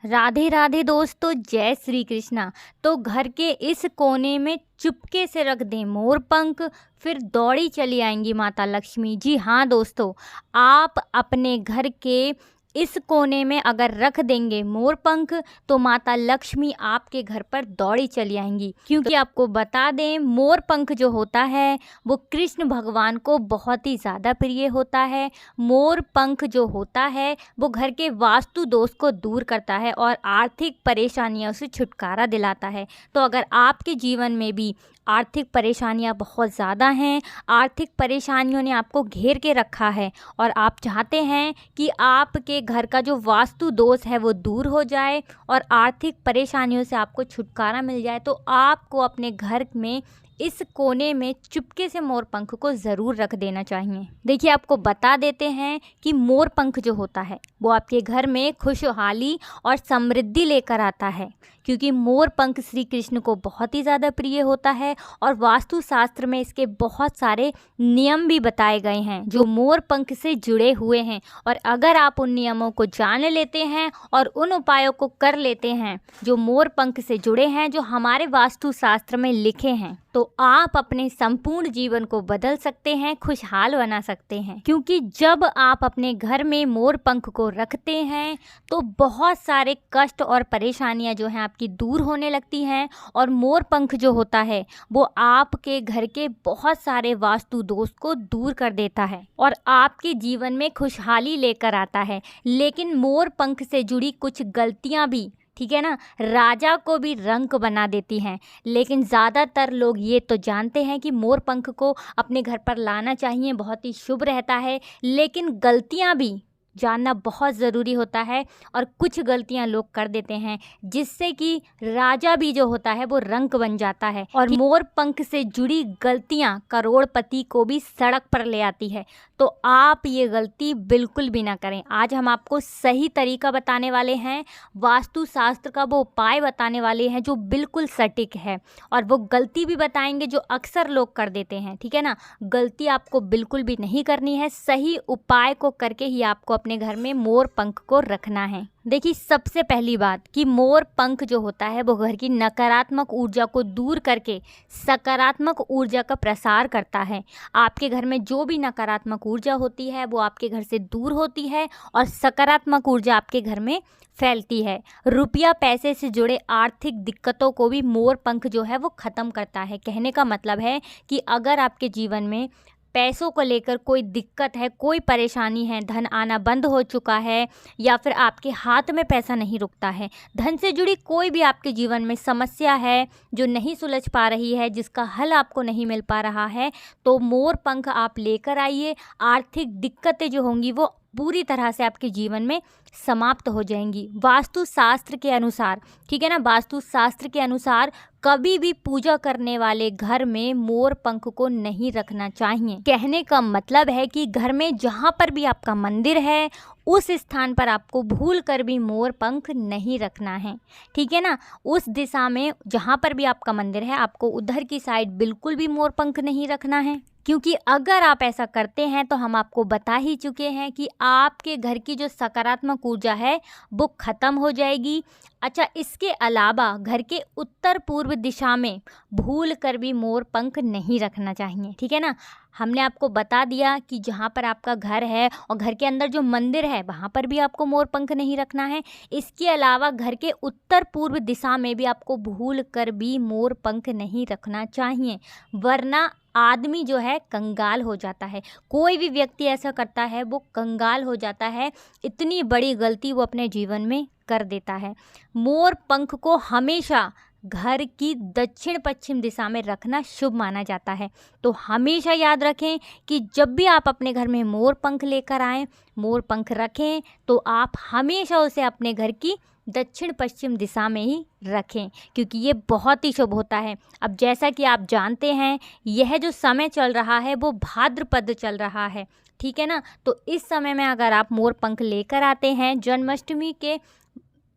राधे राधे दोस्तों, जय श्री कृष्णा। तो घर के इस कोने में चुपके से रख दें मोर पंख, फिर दौड़ी चली आएंगी माता लक्ष्मी। जी हाँ दोस्तों, आप अपने घर के इस कोने में अगर रख देंगे मोर पंख तो माता लक्ष्मी आपके घर पर दौड़ी चली आएंगी। क्योंकि आपको बता दें, मोर पंख जो होता है वो कृष्ण भगवान को बहुत ही ज़्यादा प्रिय होता है। मोर पंख जो होता है वो घर के वास्तु दोष को दूर करता है और आर्थिक परेशानियों से छुटकारा दिलाता है। तो अगर आपके जीवन में भी आर्थिक परेशानियां बहुत ज़्यादा हैं, आर्थिक परेशानियों ने आपको घेर के रखा है और आप चाहते हैं कि आपके घर का जो वास्तु दोष है वो दूर हो जाए और आर्थिक परेशानियों से आपको छुटकारा मिल जाए, तो आपको अपने घर में इस कोने में चुपके से मोर पंख को ज़रूर रख देना चाहिए। देखिए, आपको बता देते हैं कि मोर पंख जो होता है वो आपके घर में खुशहाली और समृद्धि लेकर आता है। क्योंकि मोर पंख श्री कृष्ण को बहुत ही ज़्यादा प्रिय होता है और वास्तु शास्त्र में इसके बहुत सारे नियम भी बताए गए हैं जो मोर पंख से जुड़े हुए हैं। और अगर आप उन नियमों को जान लेते हैं और उन उपायों को कर लेते हैं जो मोर पंख से जुड़े हैं, जो हमारे वास्तु शास्त्र में लिखे हैं, तो आप अपने संपूर्ण जीवन को बदल सकते हैं, खुशहाल बना सकते हैं। क्योंकि जब आप अपने घर में मोर पंख को रखते हैं तो बहुत सारे कष्ट और परेशानियां जो हैं आपकी दूर होने लगती हैं। और मोर पंख जो होता है वो आपके घर के बहुत सारे वास्तु दोष को दूर कर देता है और आपके जीवन में खुशहाली लेकर आता है। लेकिन मोर पंख से जुड़ी कुछ गलतियां भी, ठीक है ना, राजा को भी रंक बना देती हैं। लेकिन ज़्यादातर लोग ये तो जानते हैं कि मोर पंख को अपने घर पर लाना चाहिए, बहुत ही शुभ रहता है। लेकिन गलतियां भी जानना बहुत ज़रूरी होता है और कुछ गलतियां लोग कर देते हैं जिससे कि राजा भी जो होता है वो रंक बन जाता है। और मोर पंख से जुड़ी गलतियां करोड़पति को भी सड़क पर ले आती है। तो आप ये गलती बिल्कुल भी ना करें। आज हम आपको सही तरीका बताने वाले हैं, वास्तु शास्त्र का वो उपाय बताने वाले हैं जो बिल्कुल सटीक है, और वो गलती भी बताएंगे जो अक्सर लोग कर देते हैं। ठीक है ना, गलती आपको बिल्कुल भी नहीं करनी है, सही उपाय को करके ही आपको अपने घर में मोर पंख को रखना है। देखिए, सबसे पहली बात कि मोर पंख जो होता है वो घर की नकारात्मक ऊर्जा को दूर करके सकारात्मक ऊर्जा का प्रसार करता है। आपके घर में जो भी नकारात्मक ऊर्जा होती है वो आपके घर से दूर होती है और सकारात्मक ऊर्जा आपके घर में फैलती है। रुपया पैसे से जुड़े आर्थिक दिक्कतों को भी मोर पंख जो है वो ख़त्म करता है। कहने का मतलब है कि अगर आपके जीवन में पैसों को लेकर कोई दिक्कत है, कोई परेशानी है, धन आना बंद हो चुका है या फिर आपके हाथ में पैसा नहीं रुकता है, धन से जुड़ी कोई भी आपके जीवन में समस्या है जो नहीं सुलझ पा रही है, जिसका हल आपको नहीं मिल पा रहा है, तो मोर पंख आप लेकर आइए। आर्थिक दिक्कतें जो होंगी वो पूरी तरह से आपके जीवन में समाप्त हो जाएंगी। वास्तु शास्त्र के अनुसार, ठीक है ना, वास्तु शास्त्र के अनुसार कभी भी पूजा करने वाले घर में मोर पंख को नहीं रखना चाहिए। कहने का मतलब है कि घर में जहाँ पर भी आपका मंदिर है उस स्थान पर आपको भूल कर भी मोर पंख नहीं रखना है। ठीक है ना, उस दिशा में जहाँ पर भी आपका मंदिर है आपको उधर की साइड बिल्कुल भी मोर पंख नहीं रखना है। क्योंकि अगर आप ऐसा करते हैं तो हम आपको बता ही चुके हैं कि आपके घर की जो सकारात्मक ऊर्जा है वो ख़त्म हो जाएगी। अच्छा, इसके अलावा घर के उत्तर पूर्व दिशा में भूल कर भी मोर पंख नहीं रखना चाहिए। ठीक है ना, हमने आपको बता दिया कि जहाँ पर आपका घर है और घर के अंदर जो मंदिर है वहाँ पर भी आपको मोर पंख नहीं रखना है। इसके अलावा घर के उत्तर पूर्व दिशा में भी आपको भूल कर भी मोर पंख नहीं रखना चाहिए, वरना आदमी जो है कंगाल हो जाता है। कोई भी व्यक्ति ऐसा करता है वो कंगाल हो जाता है, इतनी बड़ी गलती वो अपने जीवन में कर देता है। मोर पंख को हमेशा घर की दक्षिण पश्चिम दिशा में रखना शुभ माना जाता है। तो हमेशा याद रखें कि जब भी आप अपने घर में मोर पंख लेकर आएँ, मोर पंख रखें, तो आप हमेशा उसे अपने घर की दक्षिण पश्चिम दिशा में ही रखें, क्योंकि ये बहुत ही शुभ होता है। अब जैसा कि आप जानते हैं, यह जो समय चल रहा है वो भाद्रपद चल रहा है। ठीक है ना, तो इस समय में अगर आप मोर पंख लेकर आते हैं, जन्माष्टमी के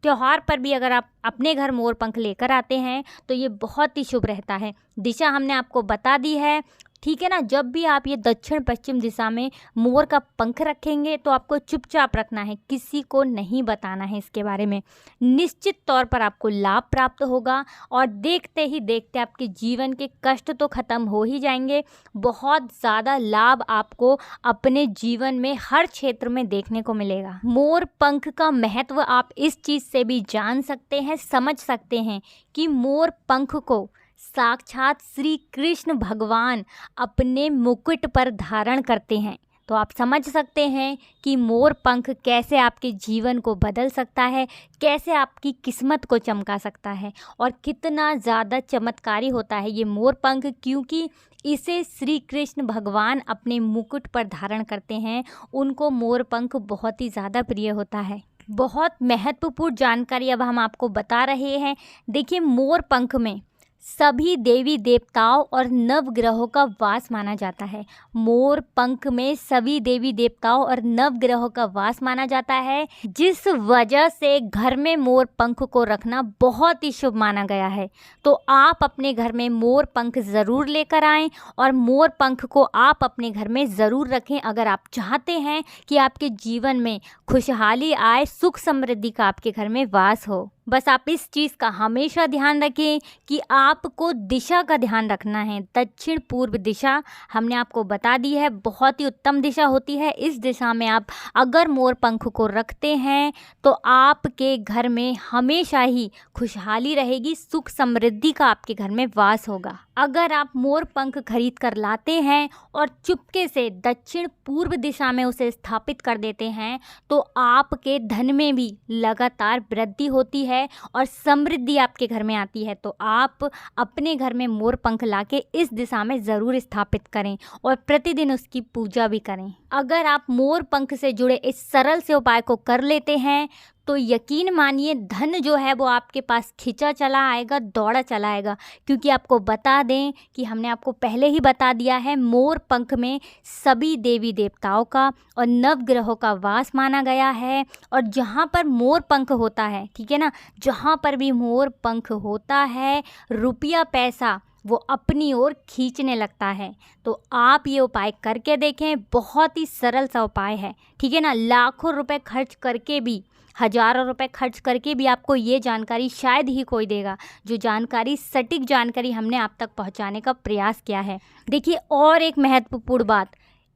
त्यौहार पर भी अगर आप अपने घर मोर पंख लेकर आते हैं तो ये बहुत ही शुभ रहता है। दिशा हमने आपको बता दी है, ठीक है ना। जब भी आप ये दक्षिण पश्चिम दिशा में मोर का पंख रखेंगे तो आपको चुपचाप रखना है, किसी को नहीं बताना है इसके बारे में। निश्चित तौर पर आपको लाभ प्राप्त होगा और देखते ही देखते आपके जीवन के कष्ट तो खत्म हो ही जाएंगे। बहुत ज़्यादा लाभ आपको अपने जीवन में हर क्षेत्र में देखने को मिलेगा। मोर पंख का महत्व आप इस चीज़ से भी जान सकते हैं, समझ सकते हैं कि मोर पंख को साक्षात श्री कृष्ण भगवान अपने मुकुट पर धारण करते हैं। तो आप समझ सकते हैं कि मोर पंख कैसे आपके जीवन को बदल सकता है, कैसे आपकी किस्मत को चमका सकता है और कितना ज़्यादा चमत्कारी होता है ये मोर पंख, क्योंकि इसे श्री कृष्ण भगवान अपने मुकुट पर धारण करते हैं। उनको मोर पंख बहुत ही ज़्यादा प्रिय होता है। बहुत महत्वपूर्ण जानकारी अब हम आपको बता रहे हैं। देखिए, मोर पंख में सभी देवी देवताओं और नवग्रहों का वास माना जाता है। मोर पंख में सभी देवी देवताओं और नवग्रहों का वास माना जाता है, जिस वजह से घर में मोर पंख को रखना बहुत ही शुभ माना गया है। तो आप अपने घर में मोर पंख ज़रूर लेकर आएं और मोर पंख को आप अपने घर में ज़रूर रखें अगर आप चाहते हैं कि आपके जीवन में खुशहाली आए, सुख समृद्धि का आपके घर में वास हो। बस आप इस चीज़ का हमेशा ध्यान रखें कि आपको दिशा का ध्यान रखना है। दक्षिण पूर्व दिशा हमने आपको बता दी है, बहुत ही उत्तम दिशा होती है। इस दिशा में आप अगर मोर पंख को रखते हैं तो आपके घर में हमेशा ही खुशहाली रहेगी, सुख समृद्धि का आपके घर में वास होगा। अगर आप मोर पंख खरीद कर लाते हैं और चुपके से दक्षिण पूर्व दिशा में उसे स्थापित कर देते हैं तो आपके धन में भी लगातार वृद्धि होती है और समृद्धि आपके घर में आती है। तो आप अपने घर में मोर पंख लाके इस दिशा में ज़रूर स्थापित करें और प्रतिदिन उसकी पूजा भी करें। अगर आप मोर पंख से जुड़े इस सरल से उपाय को कर लेते हैं तो यकीन मानिए धन जो है वो आपके पास खिंचा चला आएगा, दौड़ा चला आएगा। क्योंकि आपको बता दें कि हमने आपको पहले ही बता दिया है, मोर पंख में सभी देवी देवताओं का और नवग्रहों का वास माना गया है। और जहाँ पर मोर पंख होता है, ठीक है ना, जहाँ पर भी मोर पंख होता है, रुपया पैसा वो अपनी ओर खींचने लगता है। तो आप ये उपाय करके देखें, बहुत ही सरल सा उपाय है, ठीक है ना। लाखों रुपए खर्च करके भी, हज़ारों रुपए खर्च करके भी आपको ये जानकारी शायद ही कोई देगा, जो जानकारी सटीक जानकारी हमने आप तक पहुंचाने का प्रयास किया है। देखिए, और एक महत्वपूर्ण बात,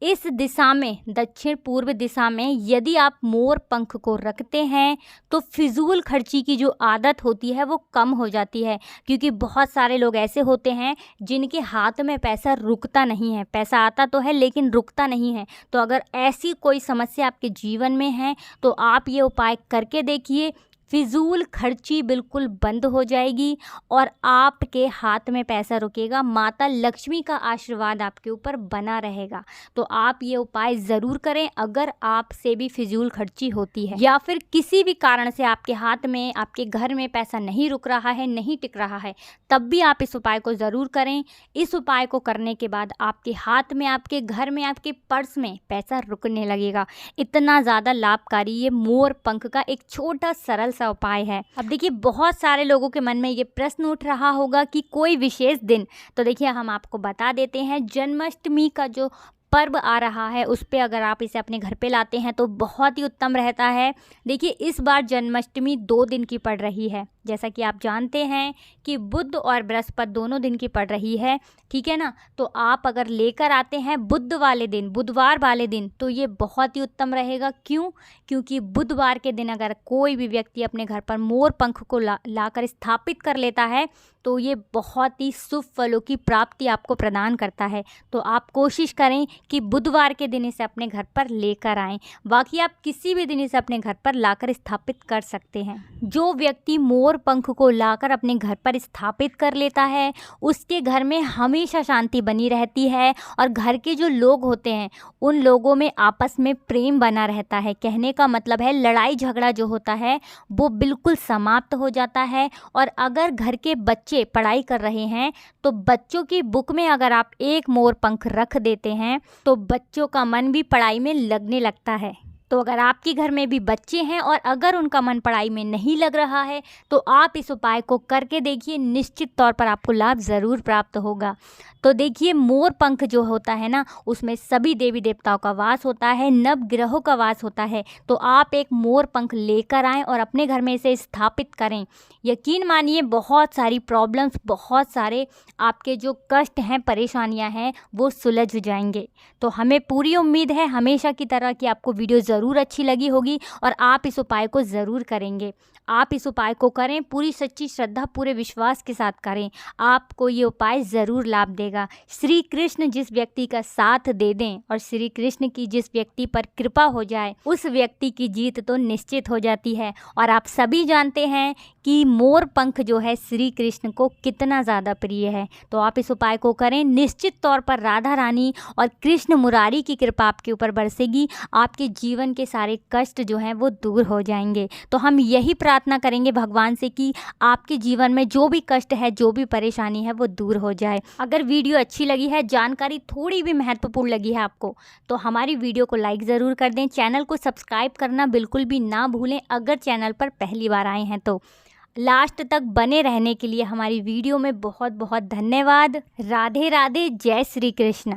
इस दिशा में दक्षिण पूर्व दिशा में यदि आप मोर पंख को रखते हैं तो फिजूल खर्ची की जो आदत होती है वो कम हो जाती है। क्योंकि बहुत सारे लोग ऐसे होते हैं जिनके हाथ में पैसा रुकता नहीं है, पैसा आता तो है लेकिन रुकता नहीं है। तो अगर ऐसी कोई समस्या आपके जीवन में है तो आप ये उपाय करके देखिए, फिजूल खर्ची बिल्कुल बंद हो जाएगी और आपके हाथ में पैसा रुकेगा। माता लक्ष्मी का आशीर्वाद आपके ऊपर बना रहेगा। तो आप ये उपाय ज़रूर करें। अगर आपसे भी फिजूल खर्ची होती है या फिर किसी भी कारण से आपके हाथ में, आपके घर में पैसा नहीं रुक रहा है, नहीं टिक रहा है, तब भी आप इस उपाय को ज़रूर करें। इस उपाय को करने के बाद आपके हाथ में, आपके घर में, आपके पर्स में पैसा रुकने लगेगा। इतना ज़्यादा लाभकारी ये मोर पंख का एक छोटा सरल सा उपाय है। अब देखिए, बहुत सारे लोगों के मन में ये प्रश्न उठ रहा होगा कि कोई विशेष दिन, तो देखिए हम आपको बता देते हैं, जन्माष्टमी का जो पर्व आ रहा है उस पे अगर आप इसे अपने घर पे लाते हैं तो बहुत ही उत्तम रहता है। देखिए, इस बार जन्माष्टमी 2 दिन की पड़ रही है, जैसा कि आप जानते हैं कि बुध और बृहस्पति दोनों दिन की पड़ रही है, ठीक है ना। तो आप अगर लेकर आते हैं बुध वाले दिन, बुधवार वाले दिन, तो ये बहुत ही उत्तम रहेगा। क्यों? क्योंकि बुधवार के दिन अगर कोई भी व्यक्ति अपने घर पर मोर पंख को लाकर स्थापित कर लेता है तो ये बहुत ही शुभ फलों की प्राप्ति आपको प्रदान करता है। तो आप कोशिश करें कि बुधवार के दिन इसे अपने घर पर लेकर आएं। बाकी आप किसी भी दिन इसे अपने घर पर लाकर स्थापित कर सकते हैं। जो व्यक्ति मोर पंख को लाकर अपने घर पर स्थापित कर लेता है उसके घर में हमेशा शांति बनी रहती है और घर के जो लोग होते हैं उन लोगों में आपस में प्रेम बना रहता है। कहने का मतलब है लड़ाई झगड़ा जो होता है वो बिल्कुल समाप्त हो जाता है। और अगर घर के बच्चे पढ़ाई कर रहे हैं तो बच्चों की बुक में अगर आप एक मोर पंख रख देते हैं तो बच्चों का मन भी पढ़ाई में लगने लगता है। तो अगर आपके घर में भी बच्चे हैं और अगर उनका मन पढ़ाई में नहीं लग रहा है तो आप इस उपाय को करके देखिए, निश्चित तौर पर आपको लाभ ज़रूर प्राप्त होगा। तो देखिए, मोर पंख जो होता है ना, उसमें सभी देवी देवताओं का वास होता है, नवग्रहों का वास होता है। तो आप एक मोर पंख लेकर आएँ और अपने घर में इसे स्थापित करें। यकीन मानिए, बहुत सारी प्रॉब्लम्स, बहुत सारे आपके जो कष्ट हैं, परेशानियां हैं, वो सुलझ जाएंगे। तो हमें पूरी उम्मीद है हमेशा की तरह कि आपको वीडियो ज़रूर अच्छी लगी होगी और आप इस उपाय को ज़रूर करेंगे। आप इस उपाय को करें, पूरी सच्ची श्रद्धा, पूरे विश्वास के साथ करें, आपको ये उपाय ज़रूर लाभ देगा। श्री कृष्ण जिस व्यक्ति का साथ दे दें और श्री कृष्ण की जिस व्यक्ति पर कृपा हो जाए, उस व्यक्ति की जीत तो निश्चित हो जाती है। और आप सभी जानते हैं कि मोर पंख जो है श्री कृष्ण को कितना ज़्यादा प्रिय है। तो आप इस उपाय को करें, निश्चित तौर पर राधा रानी और कृष्ण मुरारी की कृपा आपके ऊपर बरसेगी, आपके जीवन के सारे कष्ट जो हैं वो दूर हो जाएंगे। तो हम यही प्रार्थना करेंगे भगवान से कि आपके जीवन में जो भी कष्ट है, जो भी परेशानी है, वो दूर हो जाए। अगर वीडियो अच्छी लगी है, जानकारी थोड़ी भी महत्वपूर्ण लगी है आपको, तो हमारी वीडियो को लाइक ज़रूर कर दें। चैनल को सब्सक्राइब करना बिल्कुल भी ना भूलें अगर चैनल पर पहली बार आए हैं तो। लास्ट तक बने रहने के लिए हमारी वीडियो में बहुत बहुत धन्यवाद। राधे राधे, जय श्री कृष्ण।